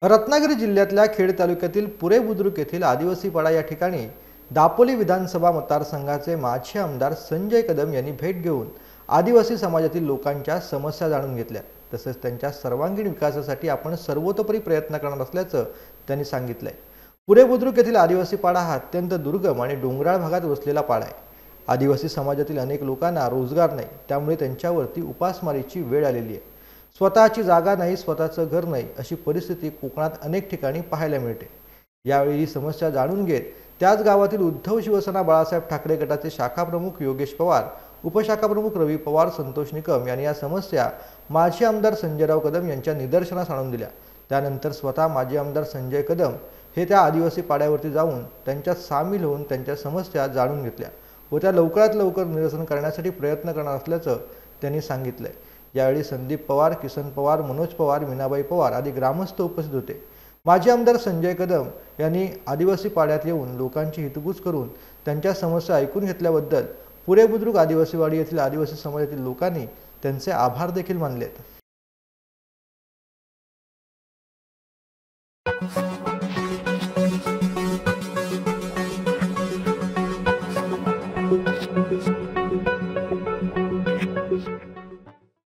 रत्नागिरी जिल्ह्यातल्या खेड तालुक्यातील पुरे बुद्रुक येथील आदिवासी पाडा या ठिकाणी दापोली विधानसभा मतदारसंघाचे माजी आमदार संजय कदम यांनी भेट घेऊन आदिवासी समाजातील लोकांच्या समस्या जाणून घेतल्या। तसेच त्यांच्या सर्वांगीण विकासासाठी आपण सर्वतोपरी प्रयत्न करणार असल्याचं त्यांनी सांगितलंय। पुरे बुद्रुक येथील आदिवासी पाडा हा अत्यंत दुर्गम आणि डोंगराळ भागात वसलेला पाडा आहे। आदिवासी समाजातील अनेक लोकांना रोजगार नाही, त्यामुळे त्यांच्यावरती उपासमारीची वेळ आलेली आहे। स्वतःची जागा नाही, स्वतःचं घर नाही, अशी परिस्थिती कोकणात अनेक ठिकाणी पाहायला मिळते। यावेळी ही समस्या जाणून घेत त्याच गावातील उद्धव शिवसेना बाळासाहेब ठाकरे गटाचे शाखा प्रमुख योगेश पवार, उपशाखा प्रमुख रवी पवार, संतोष निकम यांनी या समस्या माजी आमदार संजयराव कदम यांच्या निदर्शनास आणून दिल्या। त्यानंतर स्वतः माजी आमदार संजय कदम हे त्या आदिवासी पाड्यावरती जाऊन त्यांच्यात सामील होऊन त्यांच्या समस्या जाणून घेतल्या व त्या लवकरात लवकर निरसन करण्यासाठी प्रयत्न करणार असल्याचं त्यांनी सांगितलंय। यावेळी संदीप पवार, किसन पवार, मनोज पवार, मीनाबाई पवार आदी ग्रामस्थ उपस्थित होते। माजी आमदार संजय कदम यांनी आदिवासी पाड्यात येऊन लोकांची हितगुज करून त्यांच्या समस्या ऐकून घेतल्याबद्दल पुरे बुद्रुक आदिवासीवाडी येथील आदिवासी समाजातील लोकांनी त्यांचे आभार देखील मानलेत।